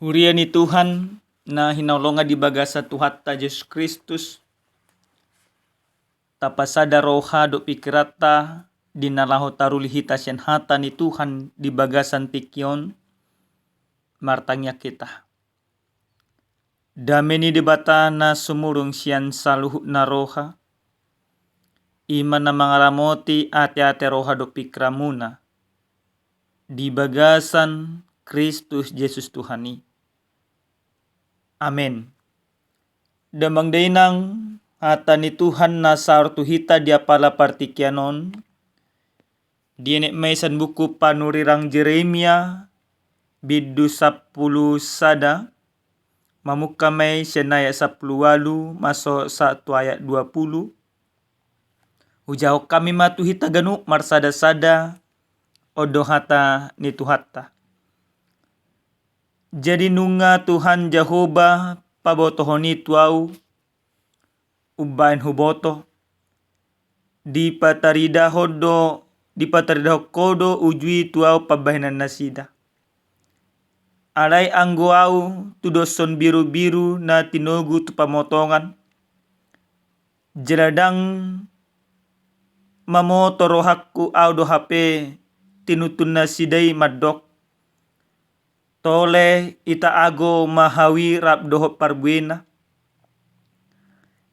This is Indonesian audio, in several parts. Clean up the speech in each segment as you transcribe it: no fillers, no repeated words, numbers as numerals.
Huria ni Tuhan na hinaulonga di baga sa Tuhan ta Jesus Kristus. Tapasada roha do pikirata dinalaho tarulihita siyan hata ni Tuhan di bagasan tikyon martangya kita. Dame ni debata na sumurong siyan sa luhut na roha. Ima na mangaramoti ate-ate roha do pikramuna. Di bagasan Kristus Jesus Tuhani. Amen. Damang dainang hata ni Tuhan na sartuhita dia pala partikyanon. Dienek maisan buku panurirang Jeremia bidu 10 sada. Mamukamay senaya 10 maso 1 ayat 20. Ujaho kami matuhita ganu marsada-sada odo hata ni Tuhata. Jadi nunga Tuhan Jehovah pabotohoni tuau ubain huboto di patarida kodo ujui tuau pabahinan nasida. Alay anggoau tudoson biru-biru na tinogu tu pamotongan. Jeladang mamoto rohakku au do hape tinutun nasidai madok. Tole ita ago mahawi rap doho parbuena.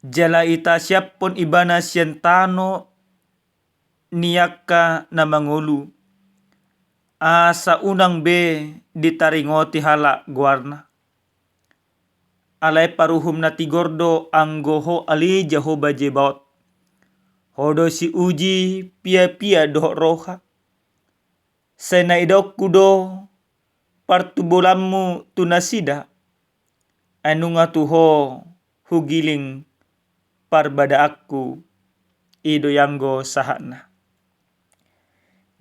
Jala ita siap pon ibana sientano niyaka na mangulu. Asa unang be ditaringoti hala guarna. Alay paruhum na tigordo anggoho ali Jehovah Jebaot. Hodo si uji pia-pia doho roha. Sena idok kudo partubolammu tunasida. Anunga tuho hugiling parbada aku ido yanggo sahana.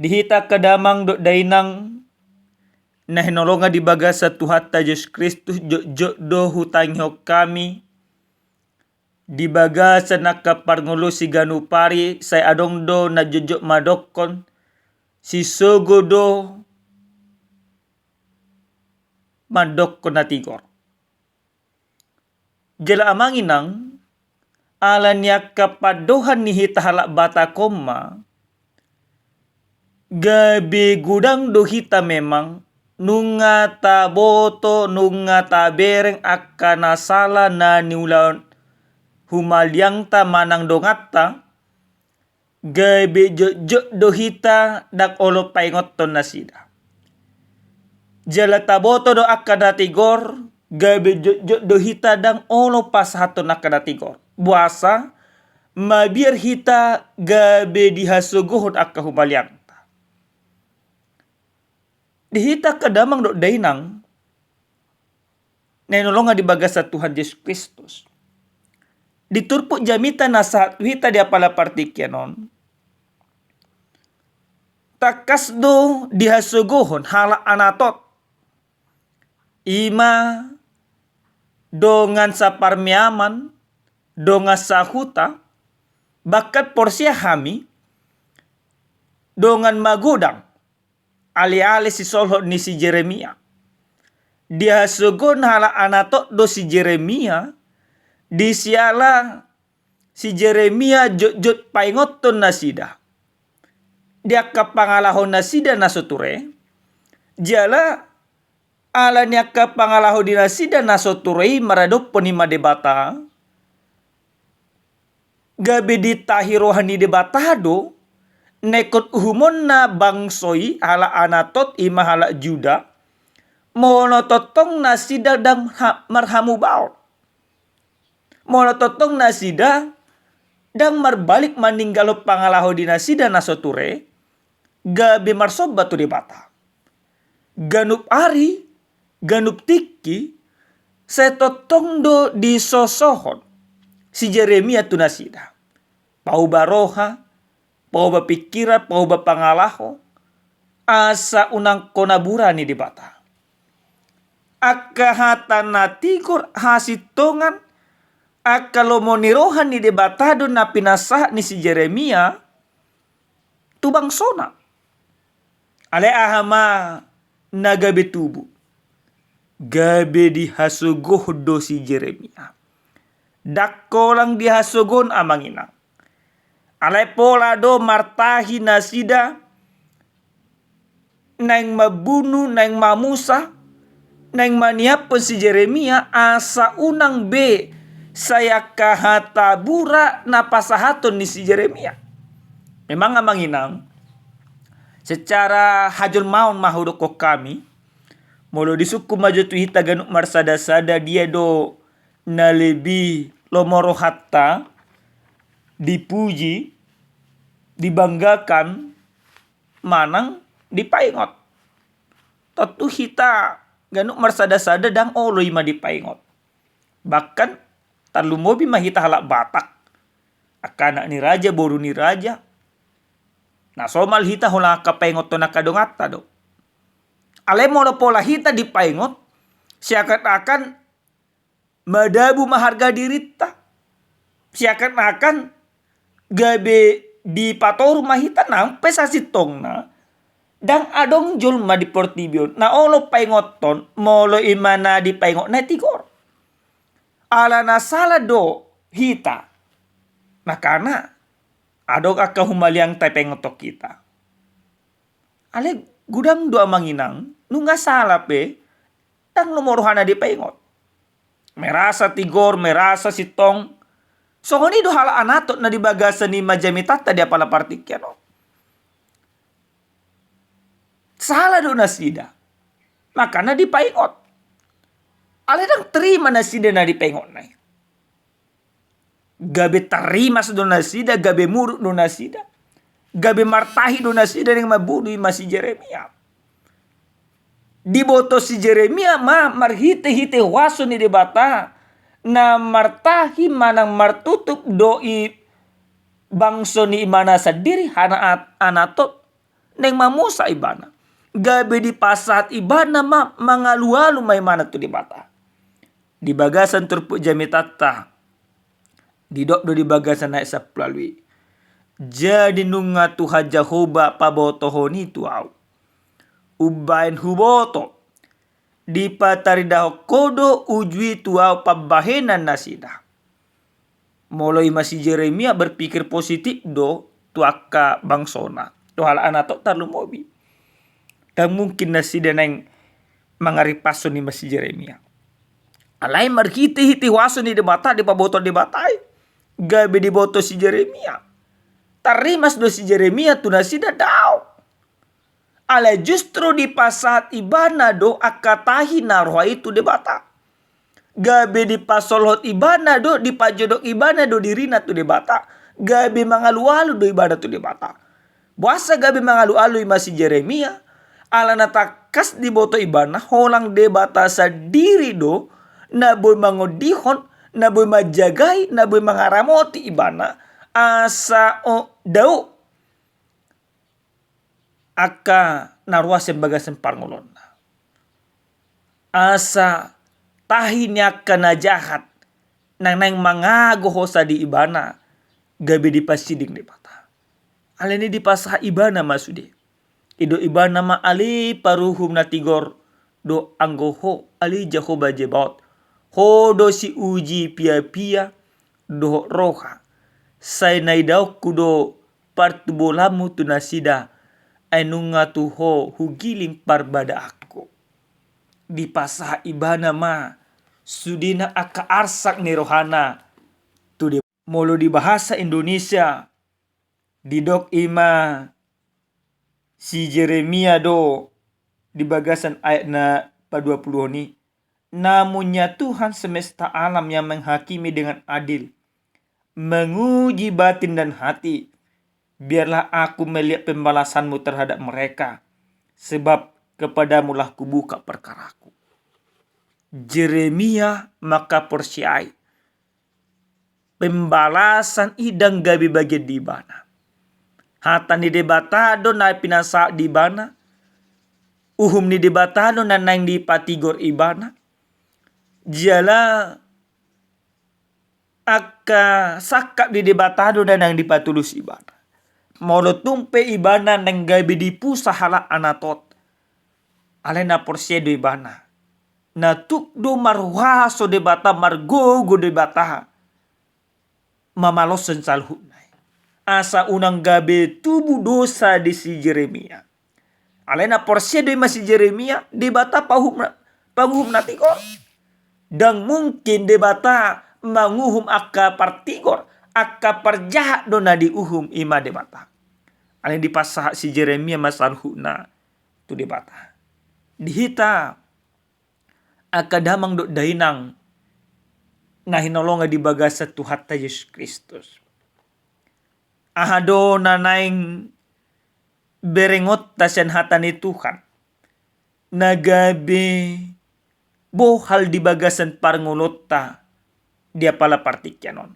Dihita kadamang do dainang na hinolonga di baga sa Tuhata Jesus Kristus jo do hutangyo kami. Di baga sa nakaparngulo si ganupari say adong do na jojo madokon si sogo do madokon na tigor. Jala amanginang alan niya kapadohan ni hitahala bata koma. Gabi gudang do hita memang nunga taboto nunga tabereng akana sala na niulaon humalyang ta manang dongatta. Gabi jo do hita dak olo paingoton nasida. Jala taboto do akana tigor gabi jo do hita dang olo pasahaton akana tigor. Buasa mabiar hita gabi dihasuguhot akka humalyang. Dihita kadamang do dainang nainulonga di baga sa Tuhan Yesus Kristus. Diturpo jamita nasa hita dia pala partikyanon. Takas do dihasuguhon hala anatot. Ima dongan sa parmiaman donga sa huta bakat porsia hami dongan magudang ali-ali si solho ni si Jeremia. Dia sugon hala anato do si Jeremia. Di siala si Jeremia jot paingoton nasida. Dia kapangalahon nasida nasoture. Jala ala niya kapangalaho di nasida nasoture maradop ponima debata. Gabi ditahirohan ni debatado. Nekot uhumon na bangsoi hala anatot ima hala juda. Monototong nasida dang marhamu baot. Monototong nasida dang marbalik maninggalo pangalaho di nasida nasoture. Gabi marsobat tu debata. Ganup ari, ganup tiki, setotong do disosohon si Jeremia tu nasida. Pau baroha, pau bapikira, pau bapangalaho, asa unang konabura ni debata. Akka hata natigor hasitongan, akka lomonirohan ni debatado na pinasah ni si Jeremia, tubang sona. Ale ahama nagabetubu. gabe dihasugoh do si Jeremia. Dakko lang dihasugon amanginang. Alay pola do martahi nasida, nang mabunuh, nang mamusa, nang maniapon si Jeremia asa unang be saya kahatabura na pasahaton ni si Jeremia. Memang amanginang, secara hajol maun mahudok ko kami, molo disuku maju tu hita ganuk marsada-sada dia do na lebih lomoro hatta dipuji, dibanggakan, manang dipaingot. Totu hita ganuk marsada-sada dang oloy ma dipaingot. Bahkan talumobi mahita halak Batak. Akana ni raja boru ni raja. Nah somal hita hola kapaingot to nakadongata do. Ale mono pola hita dipaingot, siakan-akan madabu maharga dirita. Siakan-akan gabe di patoru mahita nampe sasitong na. Dang adong julma di portibion. Na olo paingoton, molo imana di paingot na tigor. Ala na sala do hita. Nakana adog aka humaliang tay paingotok kita. Ale gudang doa manginang, nunga sala pe, dang lumorohana di paingot. Merasa tigor, merasa sitong. So ni do hala anatot na dibagasan ni majamitata dia pala partikyano. Sala do nasida. Maka na dipaingot. Ale dang terima nasida na dipaingot na. Gabe tarima sa do nasida, gabe muruk do nasida. Gabe martahi do nasida yang mabunuh si Jeremia. Diboto si Jeremia marhite-hite waso ni debata na martahi manang martutup doi bangso ni imana sadiri hana anatot neng mamusa ibana. Gabe di pasat ibana mangalu-alu may mana tu debata. Di bagasan turpuk jamitata. Didok do di bagasan na isa pelalui. Jadi nunga Tuhan Jehovah pabotohoni tuaw. Ubain huboto. Di pataridaho kodo ujwi tuaw pabahenan nasida. Moloi masih Jeremia berpikir positif do tuaka bangsona. Tuh hal anatok talumobi. Dan mungkin nasida neng mangaripaso ni masih Jeremia. Alai marhiti-hiti waso ni debata di paboto debatai. Gabe di boto si Jeremia. Tarimas do si Jeremia tu nasida daw. Ala justru di pasat ibana do akatahi naroha itu debata. Gabe di pasolhot ibana do di pajodok ibana do dirina tu debata. Gabe mangalu-alu do ibana tu debata. Buasa gabe mangalu-alu masih Jeremia. Ala natakas di boto ibana holang debata sadiri do. Naboy mangodihon, naboy majagai, naboy mangaramoti ibana. Asa o dau aka narwasen bagasan parngolon. Asa tahinya kana jahat nang mangago hosa di ibana gabe di pasiding di bata. Aleni di pasah ibana masude. Ido ibana ma ali paruhum na tigor do anggoho ali Jehovah Jebaot. Ho do si uji pia-pia do roha. Say naidaw kudo partubolamu tu nasida ay nunga tuho hugiling parbada ako. Di pasah ibana ma sudina aka arsak ni rohana tu di molo di bahasa Indonesia di dok ima si Jeremia do di bagasan ayat na pa-20 ni. Namunnya Tuhan semesta alam yang menghakimi dengan adil, menguji batin dan hati. Biarlah aku melihat pembalasanmu terhadap mereka, sebab kepadamulah kubuka perkaraku. Jeremia maka persyai pembalasan idang gabi bagi di bana. Hatan di debatado na pinasa di bana. Uhum ni debatado na nang di patigor ibana. Jala aka sakap di debatado na nang di patulus ibana. Molo tumpe ibana nang gabi di pusa hala anatot. Alena porsyedo ibana. Na tukdo marwaso de bata margogo de bata mamalosen salhunay. Asa unang gabi tubu dosa di si Jeremia. Alena porsia de masih Jeremia di bata panguhum natigor. Dan mungkin de bata manguhum akka partigor, akka parjahat dona di uhum ima de bata. Alen di pasah si Jeremia masalhuna tu de bata. Dihita akka damang do dainang na hinolonga di bagasa Tuhan ta Yesus Kristus. Ahado na naing berengot ta sen hatan ni Tuhan. Nagabi bohal di bagasan parngulot ta dia pala partikyanon.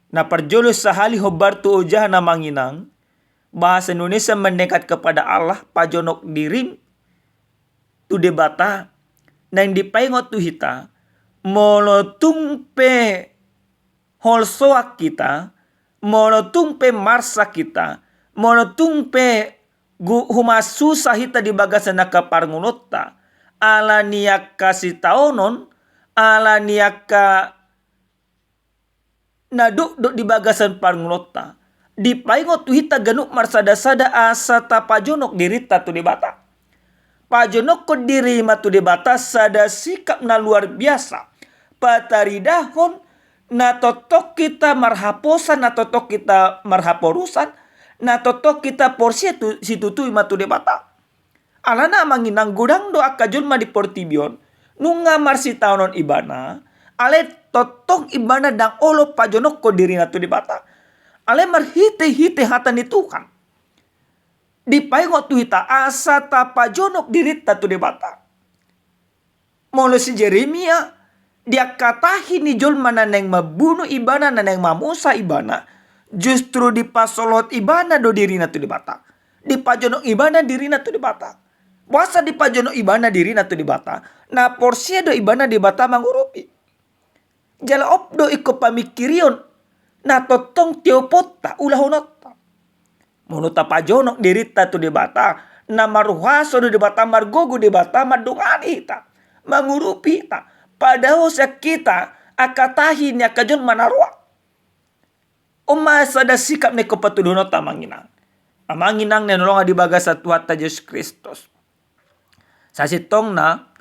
Na parjolos sa hali hobar tu ujah na manginang bahasa Indonesia mendekat kepada Allah pajonok dirim tu debata na hindi paingot tu hita molotungpe holsoak kita, molotungpe marsa kita, molotungpe humasusah hita di bagasan nakaparngunota, ala niyak kasih taonon, ala niyak ka naduk di bagasan parngunota. Di paingot tu hita ganuk marsada-sada asa tapajonok dirita tu debata. Pajonok ko diri matu debata sada sikap na luar biasa. Pataridahon na totok kita marhaposan, na totok kita marhaporusan, na totok kita porsi tu situtui matu debata. Alana manginang gudang do akajulma di portibion nunga marsi taonon ibana ale totok ibana dang olo pajonok ko diri natu debata. Ale marhite-hite hatan di Tuhan. Di paingot tu hita asa tapajonok dirita tu debata. Molo si Jeremia dia katahi ni julma naneng mabunuh ibana naneng mamusa ibana justru di pasolot ibana do dirina tu debata. Di pajonok ibana dirina tu debata. Puasa di pajonok ibana dirina tu debata. Na porsia do ibana debata mangurupi. Jala opdo iko pamikirion na totong tiopota ulahonota. Monuta pajonok dirita tu debata na maruhaso do debata margogo debata madungani hita mangurupi hita padahal kita akatahi ni akajon manarwa umasa da sikap ne kopatudono tamanginang amanginang ne nolonga di bagasa Tuhan ta Yesus Kristus sasitong na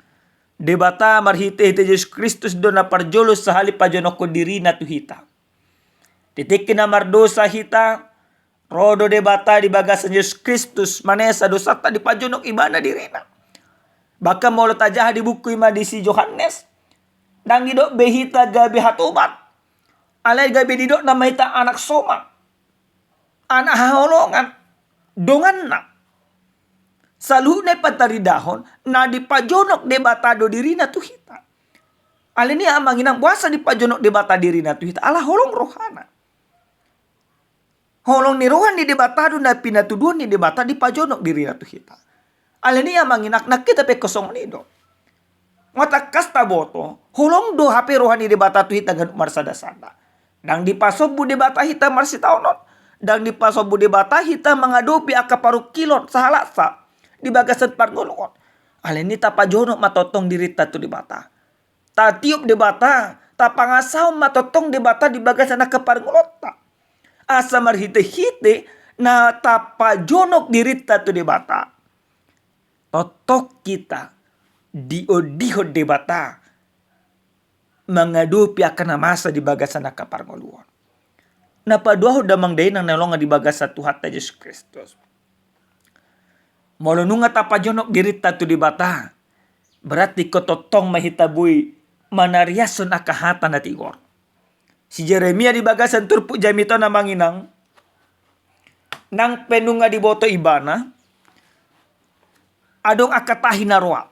debata marhite hite Yesus Kristus do na parjolos sahali pajonok ko diri na tu hita titikin na mardosa hita rodo debata di bagasan Yesus Kristus manesa dosa ta di pajonok ibana dirina. Baka molo tajah di buku ima di si Yohanes. Dang idok behita gabi hatubat. Alay gabi didok na mahita anak soma. Anak haholongan. Dongan na. Salunay pataridahon na di pajonok debata do dirina tu hita. Alay ni amanginang buasa di pajonok debata dirina tu hita. Ala holong rohana. Holong ni rohan ni debata do na pinatuduan ni debata di pajonok diri na tu hita. Alenia manginak na kita pe kosong ni do. Ngata kasta boto. Holong do hape rohan ni debata tu hita ganuk marsada-sada. Dang di pasobu debata hita marsi taonon. Dang di pasobu debata hita mengadopi akaparu kilon sahalasa. Di bagasan parngolongon. Aleni ta pajonok matotong dirita tu debata. Ta tiup debata. Ta pangasaw matotong debata di bagasan akaparngolota. Asa marhite-hite na tapajonok dirita tu debata. Totok kita diodiho debata. Mengadupi akan masa di bagasan akaparngoluan. Napaduaho damang day nang nalonga di bagasa Tuhan ta Yesus Kristus. Molonunga tapajonok dirita tu debata. Berarti kototong mahitabui manariason akahatan na tigor. Si Jeremia di bagasan turpu jamito na manginang. Nang penunga di boto ibana. Adong akatahi na roa.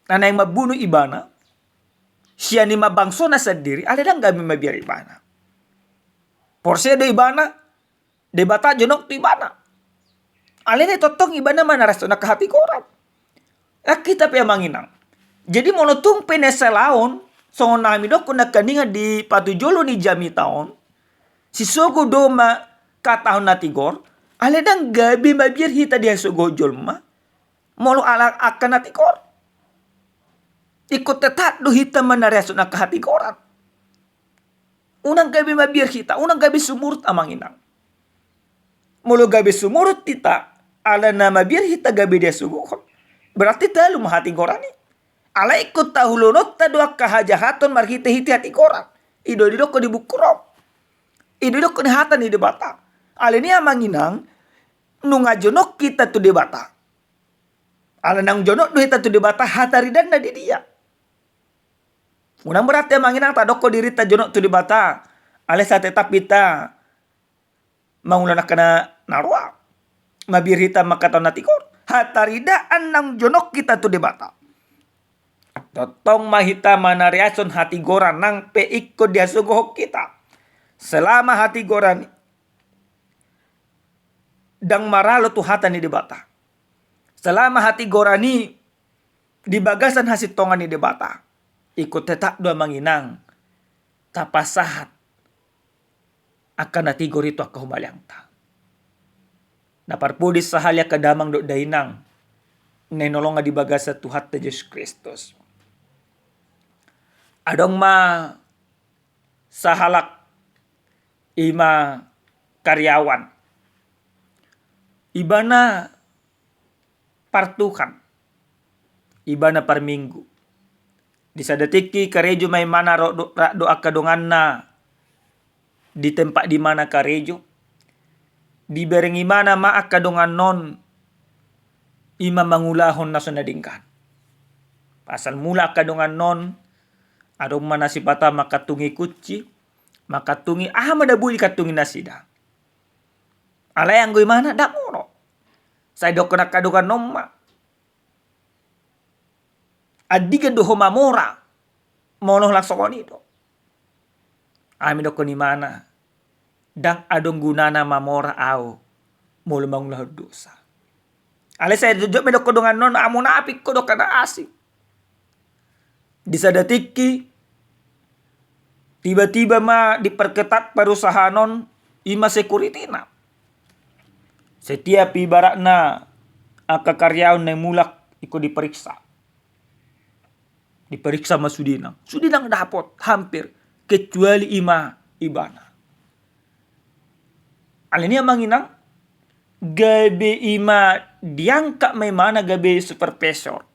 Nanay mabunuh ibana. Siya ni mabangso na sa diri. Aladang kami mabiar ibana. Porse do ibana. Debata jonok tu ibana. Alin totong ibana manaraso na kahati koran. Kita pa manginang. Jadi monotung penesalaon. So nami do kung nagkaninga di patujolo ni jami taon. Si sogo do ma katahon na tigor. Aledang gabi mabir hita dia sogo jolma. Molo alak akan na tigor. Ikut tetap do hita manariasun na kahati koran. Unang gabi mabir kita, unang gabi sumurut amang inang. Mulu gabi sumurut kita, ala na mabir hita gabi dia suguhon. Berarti talu mahati korani. Ala ikut tahulunot ta doa kahajahaton marhite hiti hati koran. Ido didoko di bukurop. Ido didoko di hatan di debata. Ala ni amang inang, nunga jonok kita tu debata. Ala nang jonok do hita tu debata hataridan na di dia. Unang berarti amang inang ta doko diri ta jonok tu debata. Ale sa tetap kita mangulana kana narua. Mabir hita makaton na tikor. Hataridaan nang jonok kita tu debata. Totong mahita manariason hati goran nang peikko dia sugohok kita. Selama hati goran dang maralo tu hata ni debata. Selama hati gorani di bagasan hasit tongan ni debata. Ikut tetap dua manginang tapasahat akan natigor itu akka humalyang ta. Naparpudis sahalya kadamang do dainang nenolong nga di bagasa tuhat ta Diyos Kristus. Adong ma sahalak ima karyawan. Iba na partukan. Iba na parminggu. Di sadatiki karejo may mana do akadongan na di tempat di mana karejo. Di bereng imana ma akadongan non ima mangulahon na sunadingkan. Pasal mula akadongan non adong mana sipata makatungi kuci, makatungi madabui katungi nasida. Alay ang mana da mono. Sa do kana kadongan nomma. Adiga do homamora monoh laksokoni do. Ami do ni mana dang adong gunana mamora ao mulu mangulah dosa. Ale saya jujur me do kodongan non amunapik ko do kana asik. Di sadatiki tiba-tiba ma diperketat perusahaan non ima security na. Setiap ibarat na aka karyawan na mulak iko diperiksa. Diperiksa sama Sudinang. Sudinang dapat hampir kecuali ibana. Alini amang inang gabe ima diangka may mana gabe supervisor.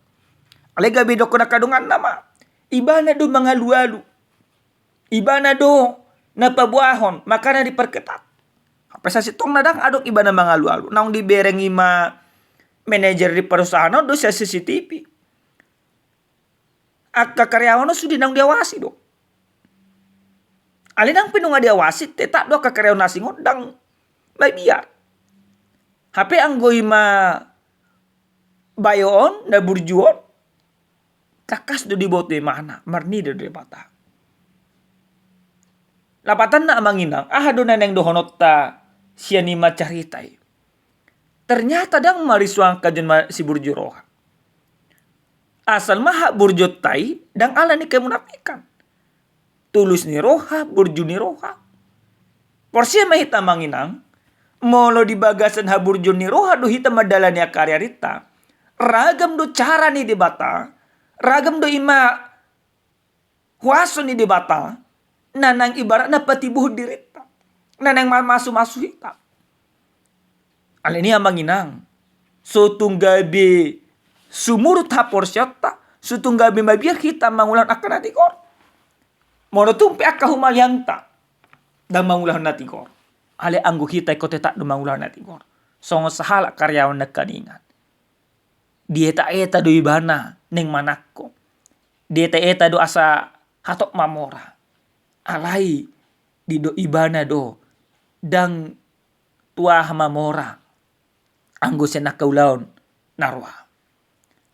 Ale gabe do kuna kadungan nama. Ibana do mga lualu. Ibana do napabuahon. Makana diperketat. Apa sa sitong nadang adok ibana mga lualu. Naong dibereng ima manager di perusahaan do sa CCTV. Akka karyawan no Sudinang diawasi do. Alinang pinunga diawasi tetap do akka karyawan nasingon dang may biar. Hape ang goy ma bayon na burjuon kakas do diboto mana marni do debata. Lapatan na amang inang do na neng dohonot ta siya ni macaritay. Ternyata dang mariswang kajen si burjuroha. Asal maha burjot tai dang ala ni kemunafikan. Tulus ni roha, burju ni roha. Porsia mahita manginang, molo di bagasan ha burju ni roha do hita madala ni akarya rita. Ragam do cara ni debata, ragam do ima huaso ni debata, nanang ibarat na patibuh dirita. Nanang masu-masu hita. Alini manginang, so tunggabi sumurut hapor syata sutunggabi mabir kita mangulan akan natikor. Mono tumpe akka humalyang ta dan mangulan natikor. Ale anggo kita ko tetak do mangulan natikor. Songo sahala karyawan nagkaningan. Dieta do ibana ning manakko. Dieta do asa hatok mamora. Alai di do ibana do dang tua mamora. Anggo senak kaulaon narwa.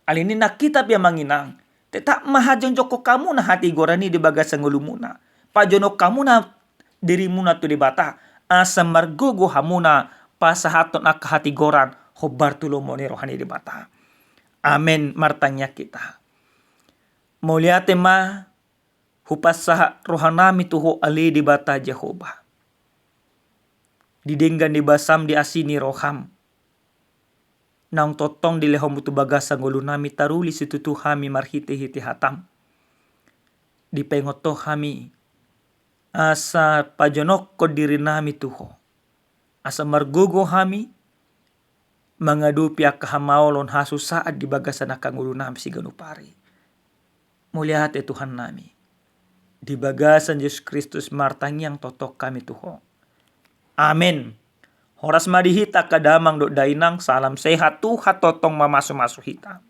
Alini nakita piya manginang. Tetap mahajong joko kamu na hati gorani di bagas ngulumuna. Pajonok kamu na dirimu na tu di bata. Asa margogo hamuna pasahaton ak hati goran. Hobar tulo mo ni rohani di bata. Amen martanya kita. Muliate ma hupas sa rohanami tuho ali di bata Jehovah. Didenggan di basam di asini roham. Nang totong di lehom tu bagasa ngulu nami taruli situ tu hami marhiti-hiti hatam. Di pengoto hami asa pajonok ko diri nami tuho. Asa margogo hami mangadu pihak kahamaolon hasu saat di bagasa nakangulu nami si ganupari. Mulia hati Tuhan nami. Di bagasan Yesus Kristus martang yang totok kami tuho. Amin. Horas madihita kadamang do dainang salam sehat Tuhan totong mamasu-masu hita.